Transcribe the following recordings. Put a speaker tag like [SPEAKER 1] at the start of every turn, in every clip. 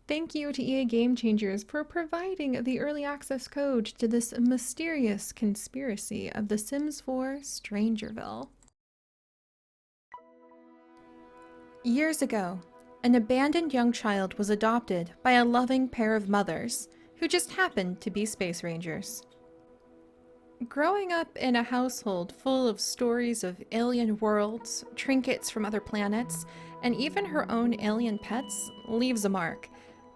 [SPEAKER 1] Thank you to EA Game Changers for providing the early access code to this mysterious conspiracy of The Sims 4 Strangerville. Years ago, an abandoned young child was adopted by a loving pair of mothers who just happened to be space rangers. Growing up in a household full of stories of alien worlds, trinkets from other planets, and even her own alien pets leaves a mark.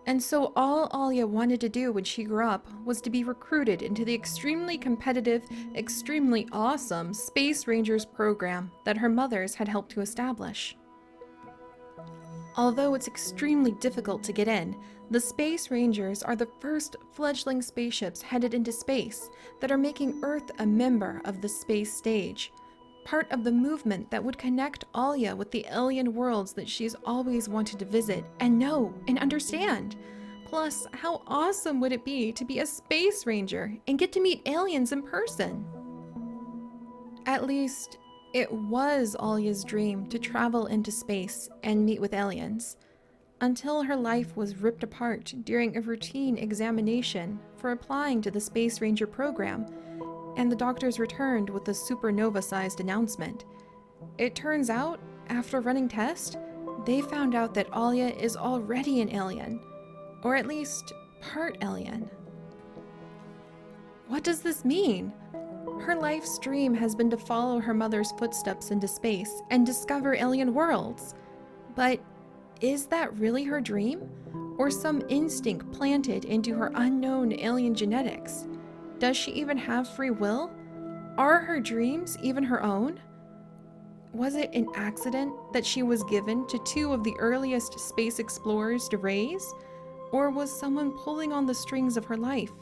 [SPEAKER 1] And so all Alya wanted to do when she grew up was to be recruited into the extremely competitive, extremely awesome Space Rangers program that her mothers had helped to establish. Although it's extremely difficult to get in, the Space Rangers are the first fledgling spaceships headed into space that are making Earth a member of the space stage, part of the movement that would connect Alya with the alien worlds that she's always wanted to visit and know and understand. Plus, how awesome would it be to be a space ranger and get to meet aliens in person? At least, it was Alya's dream to travel into space and meet with aliens, until her life was ripped apart during a routine examination for applying to the Space Ranger program, and the doctors returned with a supernova-sized announcement. It turns out, after running tests, they found out that Alya is already an alien, or at least part alien. What does this mean? Her life's dream has been to follow her mother's footsteps into space and discover alien worlds. But is that really her dream? Or some instinct planted into her unknown alien genetics? Does she even have free will? Are her dreams even her own? Was it an accident that she was given to two of the earliest space explorers to raise? Or was someone pulling on the strings of her life,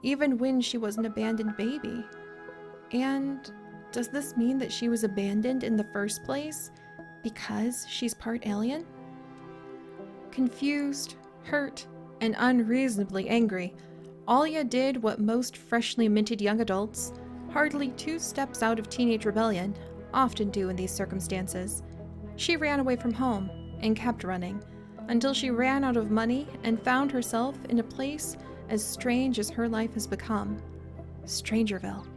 [SPEAKER 1] even when she was an abandoned baby? And does this mean that she was abandoned in the first place because she's part alien? Confused, hurt, and unreasonably angry, Alya did what most freshly minted young adults, hardly 2 steps out of teenage rebellion, often do in these circumstances. She ran away from home and kept running until she ran out of money and found herself in a place as strange as her life has become, Strangerville.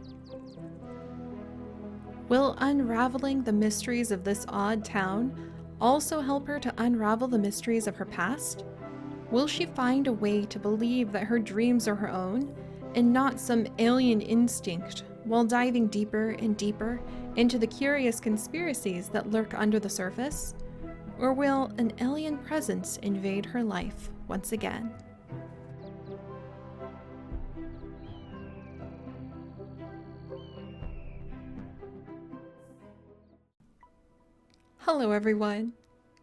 [SPEAKER 1] Will unraveling the mysteries of this odd town also help her to unravel the mysteries of her past? Will she find a way to believe that her dreams are her own and not some alien instinct while diving deeper and deeper into the curious conspiracies that lurk under the surface? Or will an alien presence invade her life once again? Hello, everyone,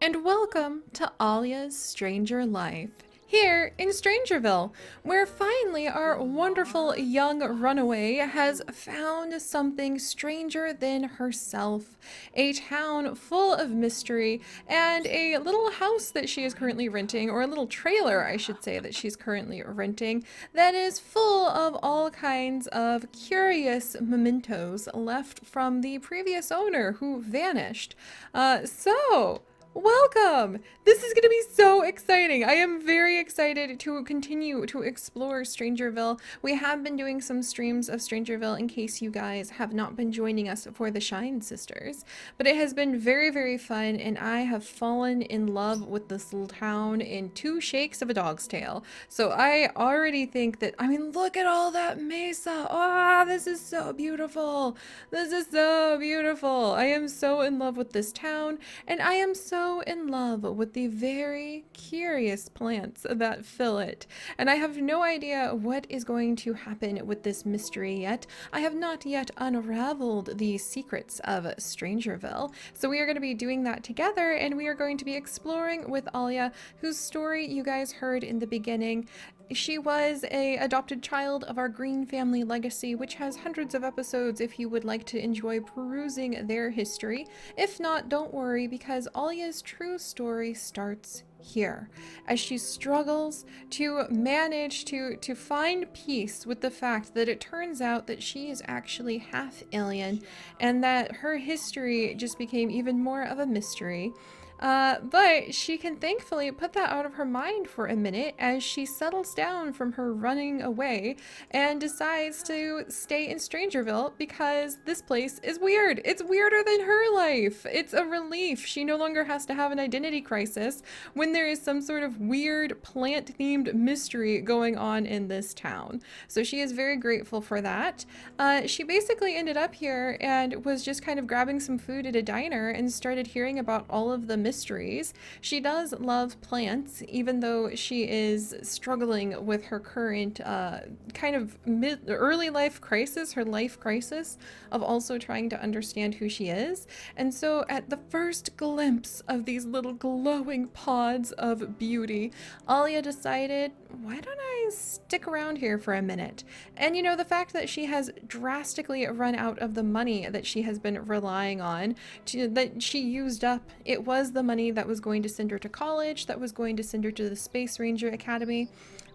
[SPEAKER 1] and welcome to Alya's Stranger Life, here in Strangerville, where finally our wonderful young runaway has found something stranger than herself. A town full of mystery and a little house that she is currently renting, or a little trailer, I should say, that she's currently renting, that is full of all kinds of curious mementos left from the previous owner who vanished. Welcome! This is going to be so exciting. I am very excited to continue to explore Strangerville. We have been doing some streams of Strangerville in case you guys have not been joining us for the Shine Sisters. But it has been very, very fun, and I have fallen in love with this little town in 2 shakes of a dog's tail. So I already think that, I mean, look at all that mesa. Oh, this is so beautiful. This is so beautiful. I am so in love with this town, and I am so in love with the very curious plants that fill it. And I have no idea what is going to happen with this mystery yet. I have not yet unraveled the secrets of Strangerville. So we are going to be doing that together, and we are going to be exploring with Alya, whose story you guys heard in the beginning. She was a adopted child of our Green family legacy, which has hundreds of episodes if you would like to enjoy perusing their history. If not, don't worry, because Alya's true story starts here, as she struggles to manage to find peace with the fact that it turns out that she is actually half alien, and that her history just became even more of a mystery. But she can thankfully put that out of her mind for a minute as she settles down from her running away and decides to stay in Strangerville because this place is weird. It's weirder than her life. It's a relief. She no longer has to have an identity crisis when there is some sort of weird plant themed mystery going on in this town. So she is very grateful for that. She basically ended up here and was just kind of grabbing some food at a diner and started hearing about all of the mysteries. She does love plants, even though she is struggling with her current kind of early life crisis, her life crisis of also trying to understand who she is. And so, at the first glimpse of these little glowing pods of beauty, Alia decided, why don't I stick around here for a minute? And the fact that she has drastically run out of the money that she has been relying on, that she used up, it was the money that was going to send her to college, that was going to send her to the Space Ranger Academy.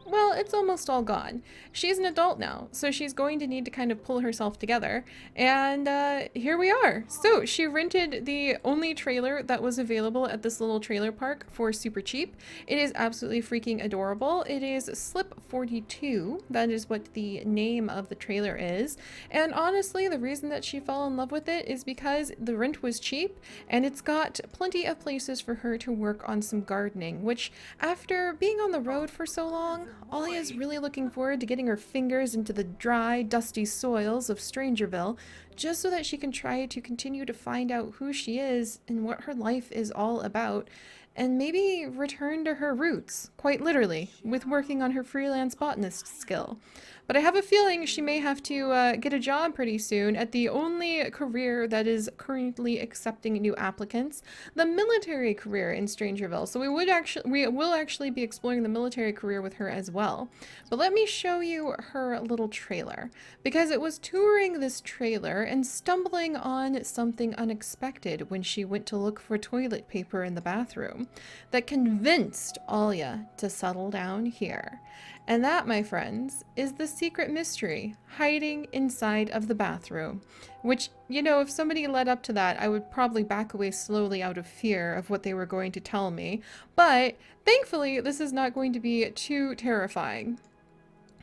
[SPEAKER 1] Well, it's almost all gone. She's an adult now, so she's going to need to kind of pull herself together. And here we are. So she rented the only trailer that was available at this little trailer park for super cheap. It is absolutely freaking adorable. It is Slip 42. That is what the name of the trailer is. And honestly, the reason that she fell in love with it is because the rent was cheap and it's got plenty of places for her to work on some gardening, which after being on the road for so long, Alia is really looking forward to getting her fingers into the dry, dusty soils of Strangerville, just so that she can try to continue to find out who she is and what her life is all about, and maybe return to her roots, quite literally, with working on her freelance botanist skill. But I have a feeling she may have to get a job pretty soon at the only career that is currently accepting new applicants, the military career in Strangerville. So we will actually be exploring the military career with her as well. But let me show you her little trailer, because it was touring this trailer and stumbling on something unexpected when she went to look for toilet paper in the bathroom that convinced Alya to settle down here. And that, my friends, is the secret mystery hiding inside of the bathroom. Which, if somebody led up to that, I would probably back away slowly out of fear of what they were going to tell me. But thankfully, this is not going to be too terrifying.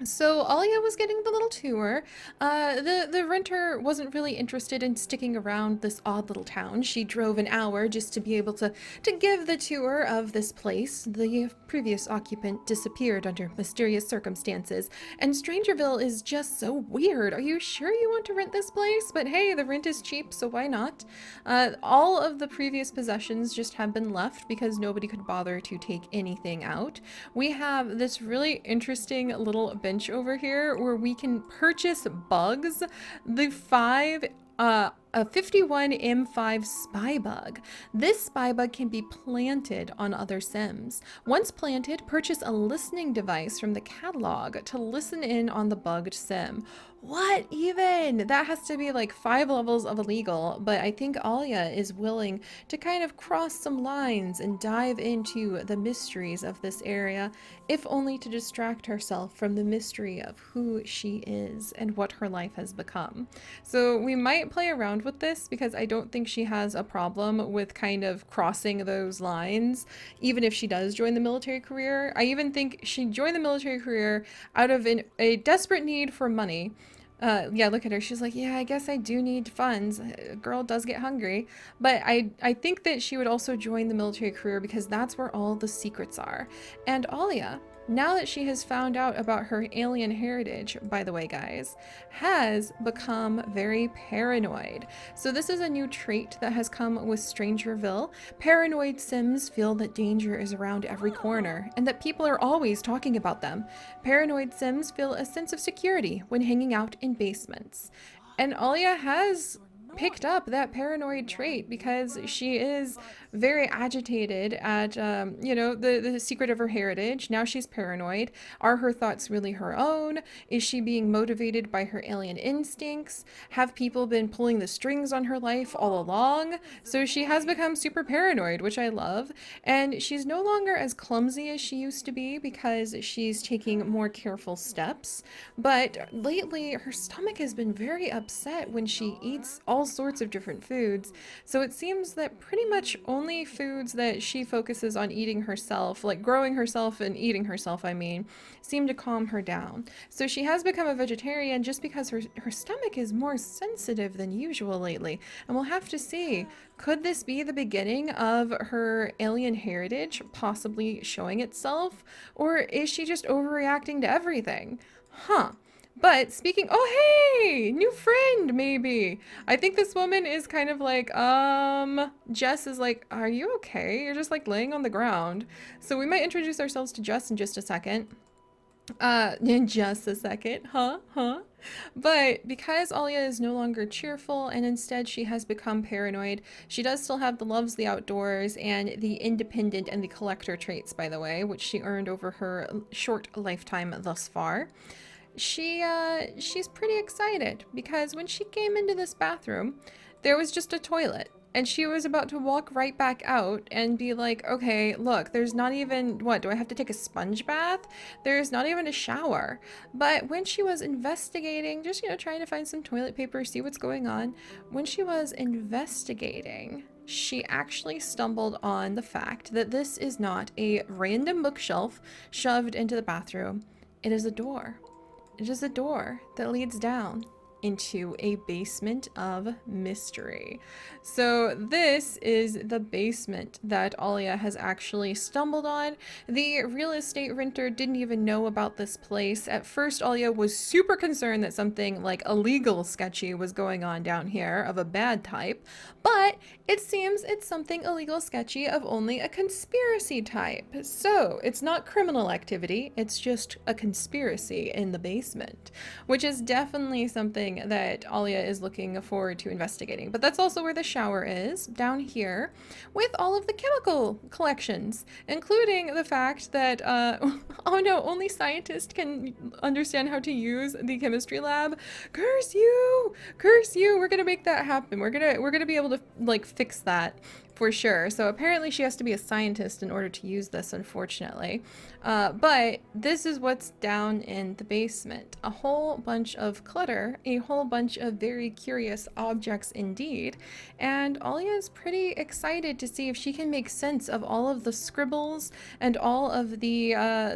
[SPEAKER 1] So Alia was getting the little tour. The renter wasn't really interested in sticking around this odd little town. She drove an hour just to be able to give the tour of this place. The previous occupant disappeared under mysterious circumstances, and Strangerville is just so weird. Are you sure you want to rent this place? But hey, the rent is cheap, so why not? All of the previous possessions just have been left because nobody could bother to take anything out. We have this really interesting little bench over here where we can purchase bugs. The a 51 M5 spy bug. This spy bug can be planted on other Sims. Once planted, purchase a listening device from the catalog to listen in on the bugged Sim. What even? That has to be like 5 levels of illegal, but I think Alya is willing to kind of cross some lines and dive into the mysteries of this area, if only to distract herself from the mystery of who she is and what her life has become. So we might play around with this because I don't think she has a problem with kind of crossing those lines, even if she does join the military career. I even think she joined the military career out of a desperate need for money. Yeah, look at her. She's like, yeah, I guess I do need funds. A girl does get hungry. But I think that she would also join the military career because that's where all the secrets are. And Alia, now that she has found out about her alien heritage, by the way, guys, has become very paranoid. So this is a new trait that has come with Strangerville. Paranoid Sims feel that danger is around every corner and that people are always talking about them. Paranoid Sims feel a sense of security when hanging out in basements. And Alia has picked up that paranoid trait because she is very agitated at the secret of her heritage. Now she's paranoid. Are her thoughts really her own? Is she being motivated by her alien instincts? Have people been pulling the strings on her life all along? So she has become super paranoid, which I love. And she's no longer as clumsy as she used to be because she's taking more careful steps. But lately her stomach has been very upset when she eats all sorts of different foods. So it seems that pretty much only foods that she focuses on eating herself, like growing herself and eating herself, I mean, seem to calm her down. So she has become a vegetarian just because her stomach is more sensitive than usual lately. And we'll have to see. Could this be the beginning of her alien heritage possibly showing itself? Or is she just overreacting to everything? Huh. But speaking, oh hey, new friend maybe. I think this woman is kind of like, Jess is like, are you okay? You're just like laying on the ground. So we might introduce ourselves to Jess in just a second. In just a second, huh? But because Alia is no longer cheerful and instead she has become paranoid, she does still have the loves the outdoors and the independent and the collector traits, by the way, which she earned over her short lifetime thus far. She's pretty excited because when she came into this bathroom, there was just a toilet. And she was about to walk right back out and be like, okay, look, there's not even, what, do I have to take a sponge bath? There's not even a shower. But when she was investigating, just, trying to find some toilet paper, see what's going on, when she was investigating, she actually stumbled on the fact that this is not a random bookshelf shoved into the bathroom. It is a door. It is a door that leads down into a basement of mystery. So this is the basement that Alia has actually stumbled on. The real estate renter didn't even know about this place. At first, Alia was super concerned that something like illegal sketchy was going on down here of a bad type, but it seems it's something illegal sketchy of only a conspiracy type. So it's not criminal activity, it's just a conspiracy in the basement, which is definitely something that Alia is looking forward to investigating. But that's also where the shower is, down here, with all of the chemical collections, including the fact that, oh no, only scientists can understand how to use the chemistry lab. Curse you! Curse you! We're gonna make that happen. We're gonna be able to, like, fix that. For sure. So apparently she has to be a scientist in order to use this, unfortunately. But this is what's down in the basement. A whole bunch of clutter, a whole bunch of very curious objects indeed. And Alia is pretty excited to see if she can make sense of all of the scribbles and all of the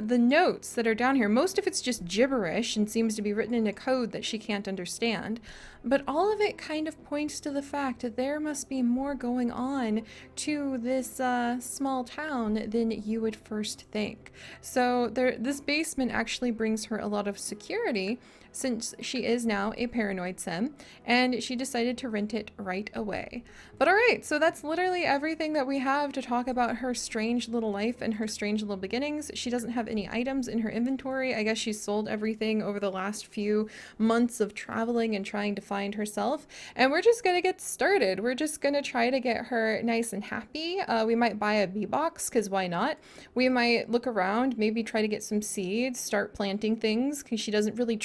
[SPEAKER 1] notes that are down here. Most of it's just gibberish and seems to be written in a code that she can't understand. But all of it kind of points to the fact that there must be more going on to this small town than you would first think. So this basement actually brings her a lot of security since she is now a paranoid sim, and she decided to rent it right away. But alright, so that's literally everything that we have to talk about her strange little life and her strange little beginnings. She doesn't have any items in her inventory. I guess she's sold everything over the last few months of traveling and trying to find herself. And we're just gonna get started. We're just gonna try to get her nice and happy. We might buy a bee box, because why not? We might look around, maybe try to get some seeds, start planting things, because she doesn't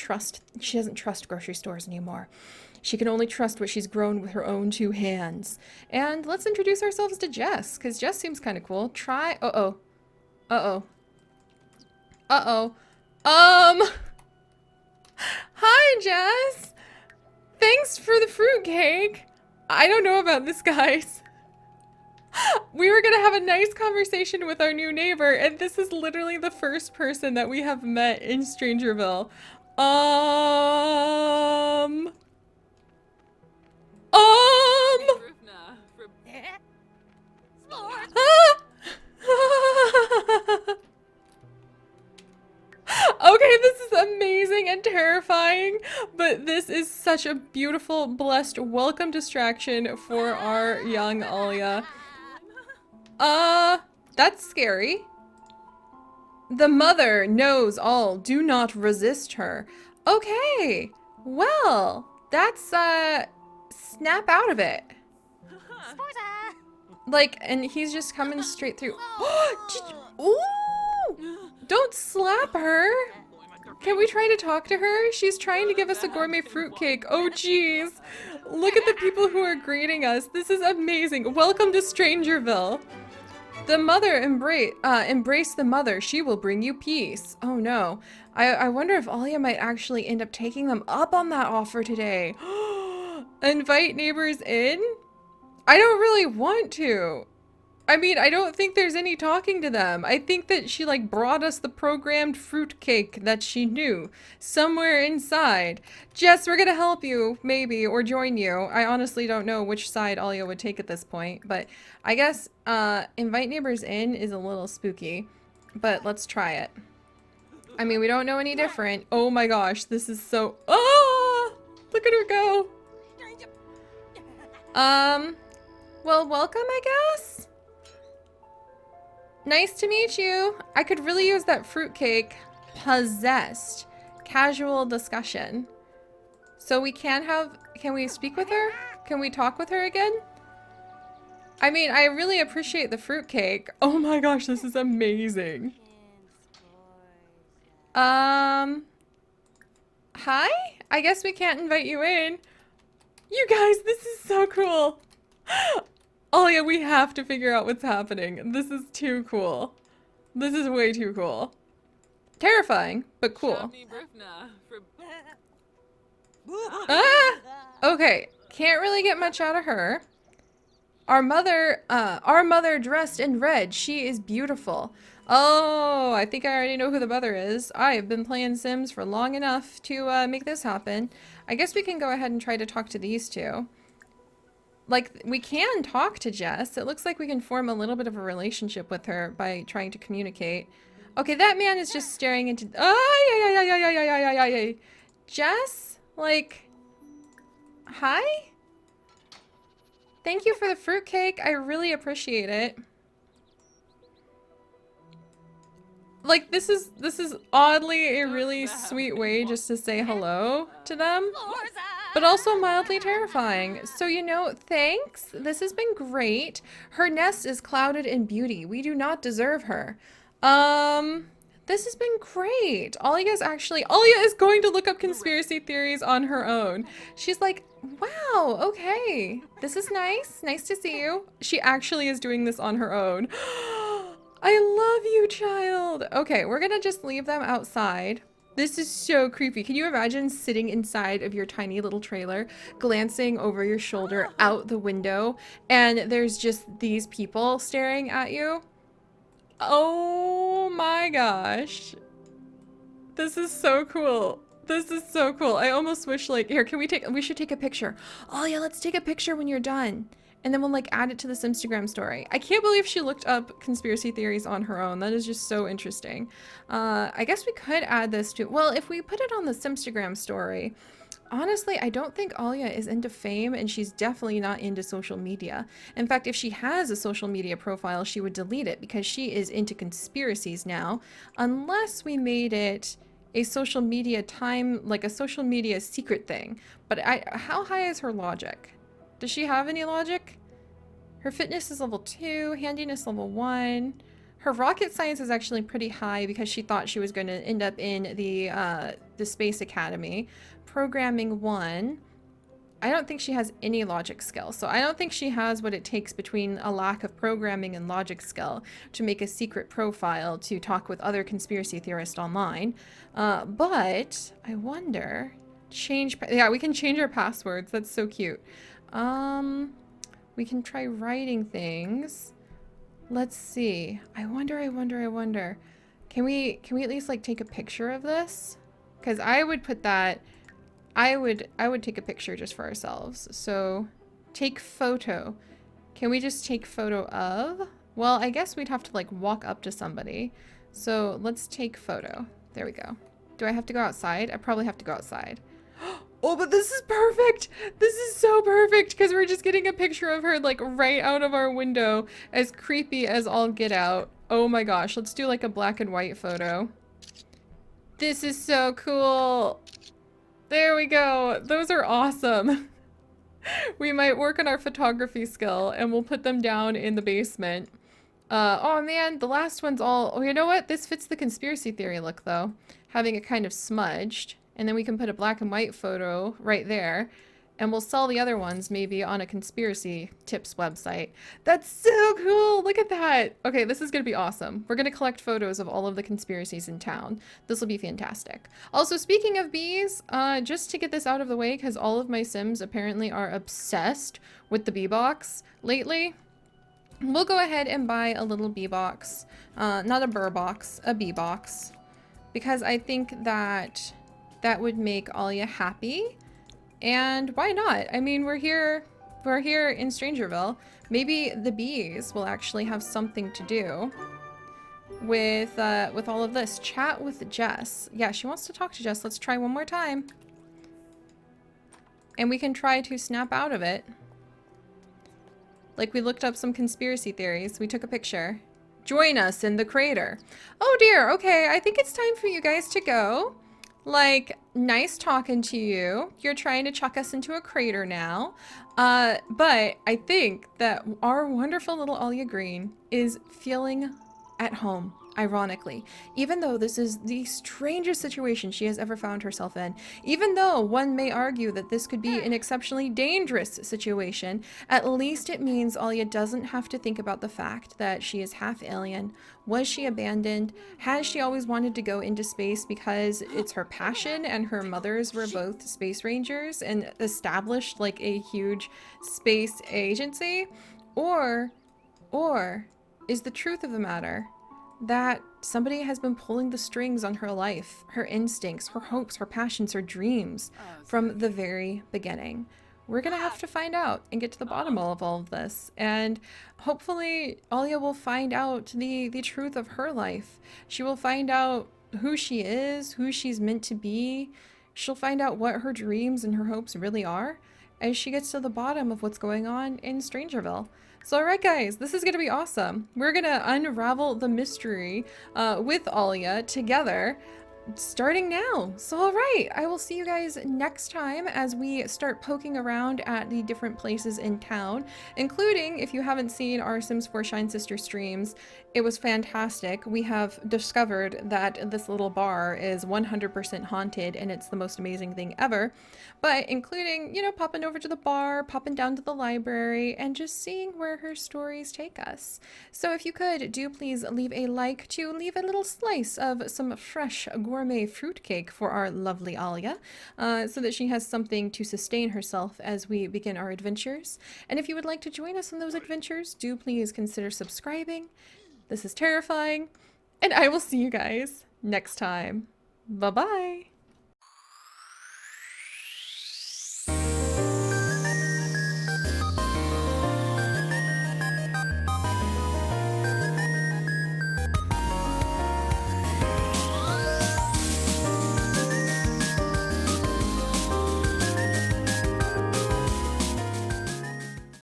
[SPEAKER 1] trust grocery stores anymore. She can only trust what she's grown with her own two hands. And let's introduce ourselves to Jess, because Jess seems kind of cool. Uh-oh. Hi, Jess! Thanks for the fruitcake! I don't know about this, guys. We were gonna have a nice conversation with our new neighbor, and this is literally the first person that we have met in Strangerville. Okay, this is amazing and terrifying, but this is such a beautiful, blessed welcome distraction for our young Alya. That's scary. The mother knows all. Do not resist her. Okay. Well, that's, snap out of it. Like, and he's just coming straight through. Ooh! Don't slap her. Can we try to talk to her? She's trying to give us a gourmet fruitcake. Oh, jeez. Look at the people who are greeting us. This is amazing. Welcome to Strangerville. The mother embrace the mother. She will bring you peace. Oh no. I wonder if Alia might actually end up taking them up on that offer today. Invite neighbors in? I don't really want to. I mean, I don't think there's any talking to them. I think that she like brought us the programmed fruitcake that she knew somewhere inside. Jess, we're gonna help you, maybe, or join you. I honestly don't know which side Alia would take at this point, but I guess invite neighbors in is a little spooky, but let's try it. I mean, we don't know any different. Oh my gosh, this is so... Oh! Look at her go! Well, welcome, I guess? Nice to meet you. I could really use that fruitcake. Possessed. Casual discussion. So we can we speak with her? Can we talk with her again? I mean, I really appreciate the fruitcake. Oh my gosh, this is amazing. Hi? I guess we can't invite you in. You guys, this is so cool. Oh yeah, we have to figure out what's happening. This is too cool. This is way too cool. Terrifying, but cool. Ah! Okay, can't really get much out of her. Our mother dressed in red. She is beautiful. Oh, I think I already know who the mother is. I have been playing Sims for long enough to make this happen. I guess we can go ahead and try to talk to these two. Like, we can talk to Jess. It looks like we can form a little bit of a relationship with her by trying to communicate. Okay, that man is just staring into... Jess? Like... Hi? Thank you for the fruitcake. I really appreciate it. Like, this is oddly a really sweet way just to say hello to them, but also mildly terrifying. So, you know, thanks. This has been great. Her nest is clouded in beauty. We do not deserve her. This has been great. Alia is going to look up conspiracy theories on her own. She's like, wow, okay. This is nice. Nice to see you. She actually is doing this on her own. I love you, child. Okay, we're gonna just leave them outside. This is so creepy. Can you imagine sitting inside of your tiny little trailer, glancing over your shoulder out the window, and there's just these people staring at you? Oh my gosh. This is so cool. This is so cool. I almost wish, like, here, we should take a picture. Oh yeah, let's take a picture when you're done. And then we'll like add it to this Instagram story. I can't believe she looked up conspiracy theories on her own. That is just so interesting. I guess we could add this to, well, if we put it on this Instagram story, honestly, I don't think Alia is into fame, and she's definitely not into social media. In fact, if she has a social media profile, she would delete it because she is into conspiracies now, unless we made it a social media like a social media secret thing. But how high is her logic? Does she have any logic? Her fitness is level 2, handiness level 1. Her rocket science is actually pretty high because she thought she was going to end up in the Space Academy. Programming 1. I don't think she has any logic skill, so I don't think she has what it takes between a lack of programming and logic skill to make a secret profile to talk with other conspiracy theorists online. But I wonder... Yeah, we can change our passwords. That's so cute. We can try writing things. Let's see. I wonder. Can we at least like take a picture of this? Because I would put that, I would take a picture just for ourselves. So take photo. Can we just take photo of? Well, I guess we'd have to like walk up to somebody. So let's take photo. There we go. Do I have to go outside? I probably have to go outside. Oh, but this is perfect. This is so perfect because we're just getting a picture of her like right out of our window, as creepy as all get out. Oh my gosh, let's do like a black and white photo. This is so cool. There we go. Those are awesome. We might work on our photography skill and we'll put them down in the basement. Oh man, the last one's all... Oh, you know what? This fits the conspiracy theory look though. Having it kind of smudged. And then we can put a black and white photo right there. And we'll sell the other ones maybe on a conspiracy tips website. That's so cool. Look at that. Okay, this is going to be awesome. We're going to collect photos of all of the conspiracies in town. This will be fantastic. Also, speaking of bees, just to get this out of the way, because all of my Sims apparently are obsessed with the bee box lately, we'll go ahead and buy a little bee box. Not a burr box, a bee box. Because I think that that would make Alia happy. And why not? I mean, we're here in Strangerville. Maybe the bees will actually have something to do with all of this. Chat with Jess. Yeah, she wants to talk to Jess. Let's try one more time. And we can try to snap out of it. Like, we looked up some conspiracy theories. We took a picture. Join us in the crater. Oh dear, okay, I think it's time for you guys to go. Like, nice talking to you. You're trying to chuck us into a crater now. But I think that our wonderful little Alya Green is feeling at home, ironically. Even though this is the strangest situation she has ever found herself in, even though one may argue that this could be an exceptionally dangerous situation, at least it means Alya doesn't have to think about the fact that she is half alien. Was she abandoned? Has she always wanted to go into space because it's her passion and her mothers were both space rangers and established like a huge space agency? Or is the truth of the matter that somebody has been pulling the strings on her life, her instincts, her hopes, her passions, her dreams from the very beginning? We're gonna have to find out and get to the bottom of all of this. And hopefully Alia will find out the truth of her life. She will find out who she is, who she's meant to be. She'll find out what her dreams and her hopes really are as she gets to the bottom of what's going on in Strangerville. So alright guys, this is going to be awesome. We're going to unravel the mystery with Alia together starting now. So alright, I will see you guys next time as we start poking around at the different places in town, including, if you haven't seen our Sims 4 Shine Sister streams, it was fantastic. We have discovered that this little bar is 100% haunted and it's the most amazing thing ever. But including, you know, popping over to the bar, popping down to the library, and just seeing where her stories take us. So if you could, do please leave a like to leave a little slice of some fresh gourmet fruitcake for our lovely Alia, so that she has something to sustain herself as we begin our adventures. And if you would like to join us on those adventures, do please consider subscribing. This is terrifying, and I will see you guys next time. Bye-bye!